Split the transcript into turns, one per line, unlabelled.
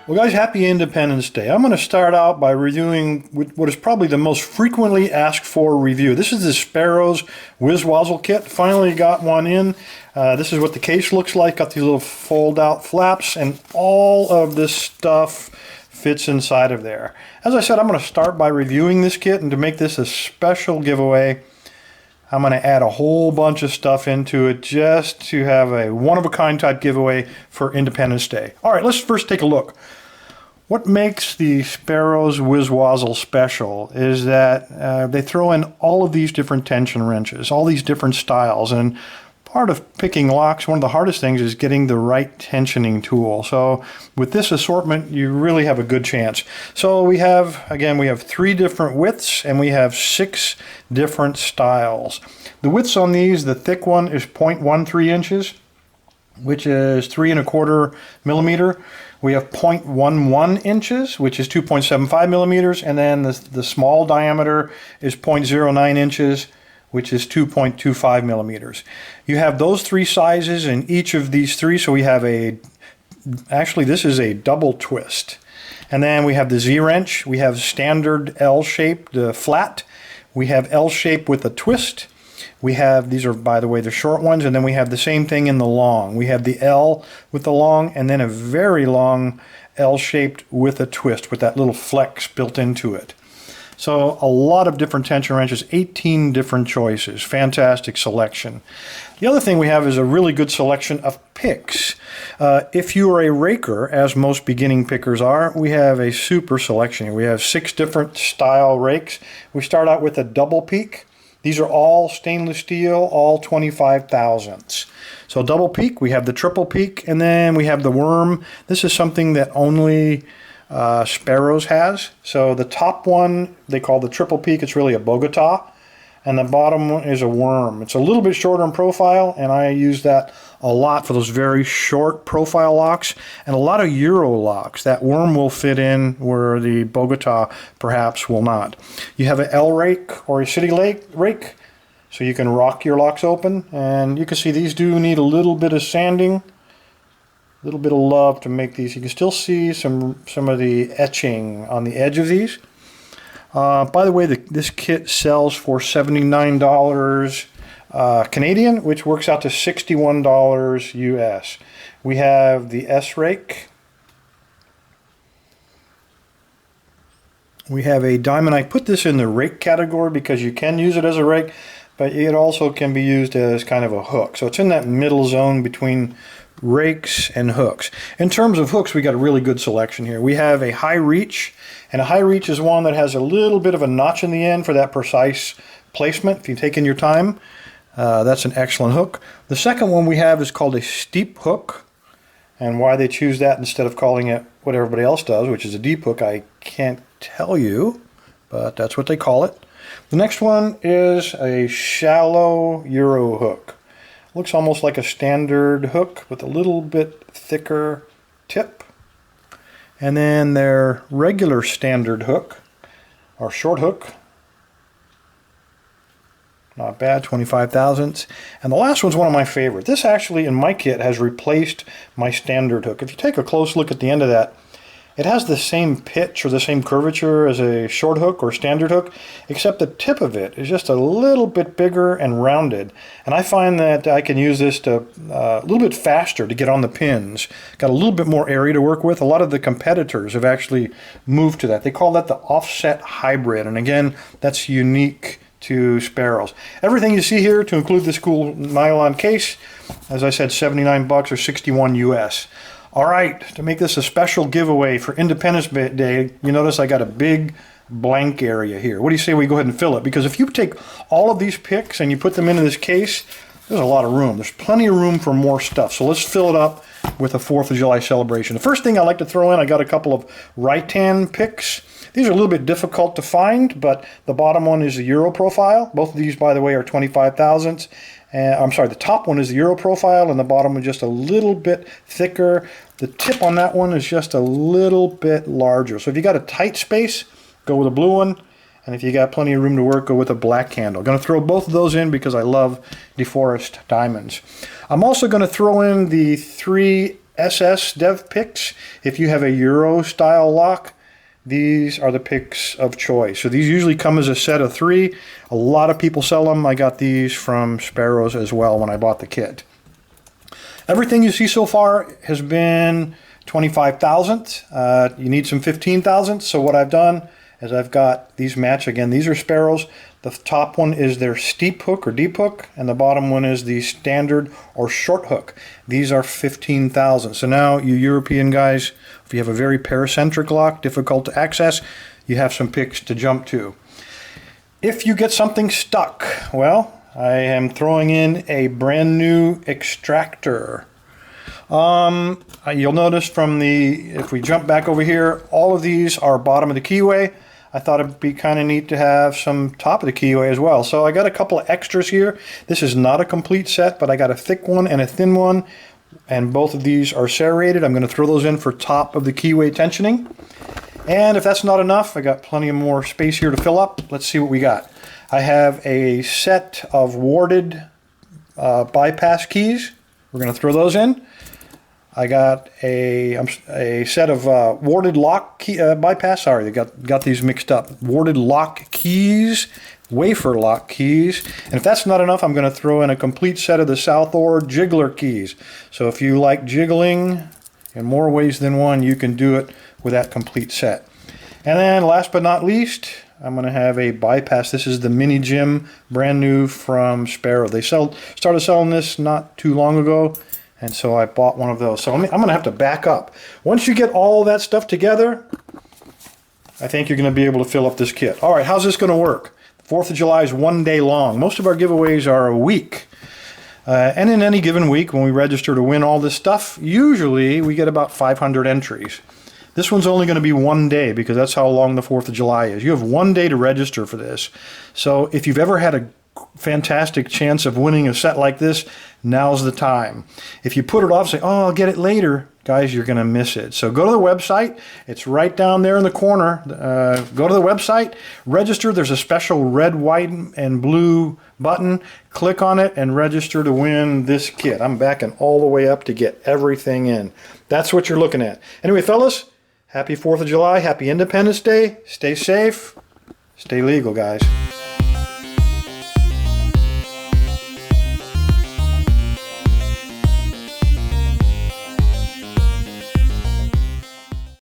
Well, guys, happy Independence Day. I'm going to start out by reviewing what is probably the most frequently asked for review. This is the Sparrows WIZWAZZLE kit. Finally got one in. This is what the case looks like. Got these little fold-out flaps, and all of this stuff fits inside of there. As I said, I'm going to start by reviewing this kit, and to make this a special giveaway, I'm going to add a whole bunch of stuff into it just to have a one-of-a-kind type giveaway for Independence Day. All right, let's first take a look. What makes the Sparrows WIZWAZZLE special is that they throw in all of these different tension wrenches, all these different styles, and part of picking locks, one of the hardest things is getting the right tensioning tool. So with this assortment, you really have a good chance. So we have 3 different widths, and we have 6 different styles. The widths on these, the thick one is 0.13 inches, which is 3 1/4 millimeter. We have 0.11 inches, which is 2.75 millimeters, and then the small diameter is 0.09 inches, which is 2.25 millimeters. You have those 3 sizes in each of these 3, so we have actually this is a double twist. And then we have the Z-wrench, we have standard L-shaped flat, we have L-shaped with a twist. We have, these are, by the way, the short ones, and then we have the same thing in the long. We have the L with the long, and then a very long L-shaped with a twist, with that little flex built into it. So a lot of different tension wrenches, 18 different choices, fantastic selection. The other thing we have is a really good selection of picks. If you are a raker, as most beginning pickers are, we have a super selection. We have 6 different style rakes. We start out with a double peak. These are all stainless steel, all 25 thousandths. So double peak, we have the triple peak, and then we have the worm. This is something that only Sparrows has. So the top one, they call the triple peak, it's really a Bogota, and the bottom one is a worm. It's a little bit shorter in profile, and I use that a lot for those very short profile locks, and a lot of Euro locks. That worm will fit in where the Bogota perhaps will not. You have an L rake or a city rake, so you can rock your locks open, and you can see these do need a little bit of sanding, a little bit of love to make these. You can still see some of the etching on the edge of these. By the way, this kit sells for $79 Canadian, which works out to $61 US. We have the S rake. We have a diamond. I put this in the rake category because you can use it as a rake, but it also can be used as kind of a hook. So it's in that middle zone between rakes and hooks. In terms of hooks, we got a really good selection here. We have a high reach, and a high reach is one that has a little bit of a notch in the end for that precise placement. If you take in your time, that's an excellent hook. The second one we have is called a steep hook, and why they choose that instead of calling it what everybody else does, which is a deep hook, I can't tell you, but that's what they call it. The next one is a shallow Euro hook. Looks almost like a standard hook with a little bit thicker tip. And then their regular standard hook, or short hook, not bad, 25 thousandths. And the last one's one of my favorites. This actually, in my kit, has replaced my standard hook. If you take a close look at the end of that, it has the same pitch or the same curvature as a short hook or standard hook, except the tip of it is just a little bit bigger and rounded. And I find that I can use this to a little bit faster to get on the pins. Got a little bit more area to work with. A lot of the competitors have actually moved to that. They call that the offset hybrid. And again, that's unique to Sparrows. Everything you see here, to include this cool nylon case, as I said, $79 or 61 US. All right, to make this a special giveaway for Independence Day, you notice I got a big blank area here. What do you say we go ahead and fill it? Because if you take all of these picks and you put them into this case, there's a lot of room. There's plenty of room for more stuff. So let's fill it up with a 4th of July celebration. The first thing I like to throw in, I got a couple of right-hand picks. These are a little bit difficult to find, but the bottom one is the Euro profile. Both of these, by the way, are 25 thousandths. I'm sorry, the top one is the Euro profile, and the bottom one just a little bit thicker. The tip on that one is just a little bit larger. So if you got a tight space, go with a blue one. And if you got plenty of room to work, go with a black handle. I'm going to throw both of those in because I love DeForest diamonds. I'm also going to throw in the 3 SS dev picks. If you have a Euro style lock, these are the picks of choice. So these usually come as a set of 3. A lot of people sell them. I got these from Sparrows as well when I bought the kit. Everything you see so far has been 25 thousandths. You need some 15 thousandths. So what I've done is I've got these match. Again, these are Sparrows. The top one is their steep hook or deep hook, and the bottom one is the standard or short hook. These are 15 thousandths. So now you European guys, if you have a very paracentric lock, difficult to access, you have some picks to jump to. If you get something stuck, well, I am throwing in a brand new extractor. You'll notice from if we jump back over here, all of these are bottom of the keyway. I thought it'd be kind of neat to have some top of the keyway as well. So I got a couple of extras here. This is not a complete set, but I got a thick one and a thin one, and both of these are serrated. I'm going to throw those in for top of the keyway tensioning. And if that's not enough, I got plenty of more space here to fill up. Let's see what we got. I have a set of warded bypass keys. We're going to throw those in. I got a set of warded lock key, bypass. Sorry, they got these mixed up. Warded lock keys, wafer lock keys. And if that's not enough, I'm going to throw in a complete set of the Southor jiggler keys. So if you like jiggling in more ways than one, you can do it with that complete set. And then last but not least, I'm going to have a bypass. This is the Mini Jim, brand new from Sparrow. They started selling this not too long ago, and so I bought one of those. So I'm going to have to back up. Once you get all that stuff together, I think you're going to be able to fill up this kit. All right, how's this going to work? 4th of July is 1 day long. Most of our giveaways are a week. And in any given week, when we register to win all this stuff, usually we get about 500 entries. This one's only going to be 1 day because that's how long the 4th of July is. You have 1 day to register for this. So if you've ever had a fantastic chance of winning a set like this, now's the time. If you put it off, say, oh, I'll get it later, guys, you're going to miss it. So go to the website. It's right down there in the corner. Go to the website, register. There's a special red, white, and blue button. Click on it and register to win this kit. I'm backing all the way up to get everything in. That's what you're looking at. Anyway, fellas, happy 4th of July. Happy Independence Day. Stay safe. Stay legal, guys.